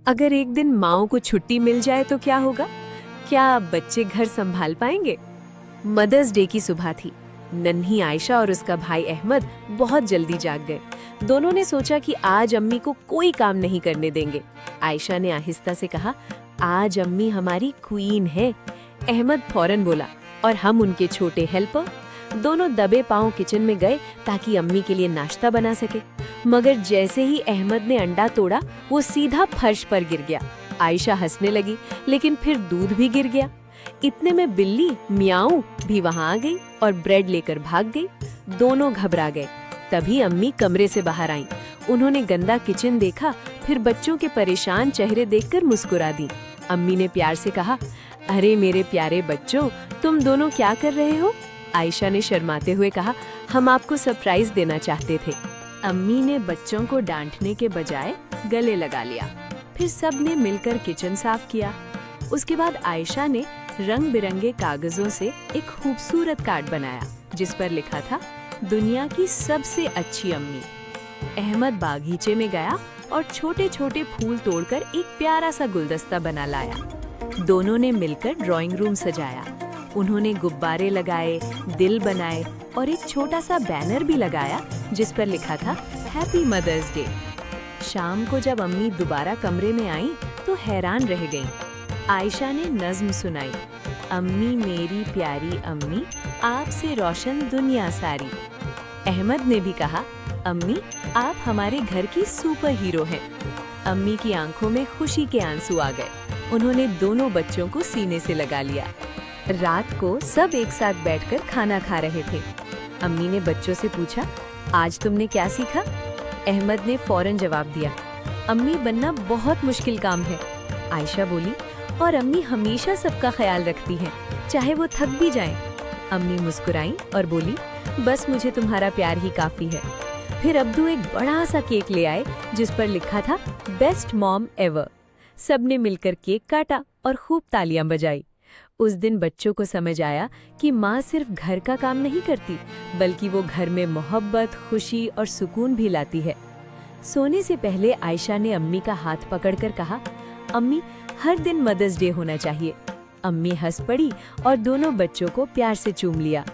अगर एक दिन माओ को छुट्टी मिल जाए तो क्या होगा? क्या बच्चे घर संभाल पाएंगे? मदर्स डे की सुबह थी। नन्ही आयशा और उसका भाई अहमद बहुत जल्दी जाग गए। दोनों ने सोचा कि आज अम्मी को कोई काम नहीं करने देंगे। आयशा ने आहिस्ता से कहा, आज अम्मी हमारी क्वीन है। अहमद फौरन बोला, और हम उनके छोटे हेल्पर। दोनों दबे पांव किचन में गए ताकि अम्मी के लिए नाश्ता बना सके। मगर जैसे ही अहमद ने अंडा तोड़ा, वो सीधा फर्श पर गिर गया। आयशा हंसने लगी, लेकिन फिर दूध भी गिर गया। इतने में बिल्ली मियाऊ भी वहां आ गई और ब्रेड लेकर भाग गई। दोनों घबरा गए। तभी अम्मी कमरे से बाहर आईं। उन्होंने गंदा किचन देखा, फिर बच्चों के परेशान चेहरे देखकर मुस्कुरा दी। अम्मी ने प्यार से कहा, अरे मेरे प्यारे बच्चों, तुम दोनों क्या कर रहे हो? आयशा ने शर्माते हुए कहा, हम आपको सरप्राइज देना चाहते थे। अम्मी ने बच्चों को डांटने के बजाय गले लगा लिया। फिर सब ने मिलकर किचन साफ किया। उसके बाद आयशा ने रंग बिरंगे कागजों से एक खूबसूरत कार्ड बनाया, जिस पर लिखा था, दुनिया की सबसे अच्छी अम्मी। अहमद बागीचे में गया और छोटे छोटे फूल तोड़कर एक प्यारा सा गुलदस्ता बना लाया। दोनों ने मिलकर ड्राइंग रूम सजाया। उन्होंने गुब्बारे लगाए, दिल बनाए और एक छोटा सा बैनर भी लगाया, जिस पर लिखा था, हैप्पी मदर्स डे। शाम को जब अम्मी दोबारा कमरे में आईं, तो हैरान रह गईं। आयशा ने नज्म सुनाई, अम्मी मेरी प्यारी अम्मी, आपसे रोशन दुनिया सारी। अहमद ने भी कहा, अम्मी आप हमारे घर की सुपर हीरो हैं। अम्मी की आंखों में खुशी के आंसू आ गए। उन्होंने दोनों बच्चों को सीने से लगा लिया। रात को सब एक साथ बैठकर खाना खा रहे थे। अम्मी ने बच्चों से पूछा, आज तुमने क्या सीखा? अहमद ने फौरन जवाब दिया, अम्मी बनना बहुत मुश्किल काम है। आयशा बोली, और अम्मी हमेशा सबका ख्याल रखती हैं, चाहे वो थक भी जाएं। अम्मी मुस्कुराईं और बोली, बस मुझे तुम्हारा प्यार ही काफी है। फिर अब्दू एक बड़ा सा केक ले आए, जिस पर लिखा था, बेस्ट मॉम एवर। सबने मिलकर केक काटा और खूब तालियां बजाई। उस दिन बच्चों को समझ आया कि माँ सिर्फ घर का काम नहीं करती, बल्कि वो घर में मोहब्बत, खुशी और सुकून भी लाती है। सोने से पहले आयशा ने अम्मी का हाथ पकड़कर कहा, अम्मी हर दिन मदर्स डे होना चाहिए। अम्मी हंस पड़ी और दोनों बच्चों को प्यार से चूम लिया।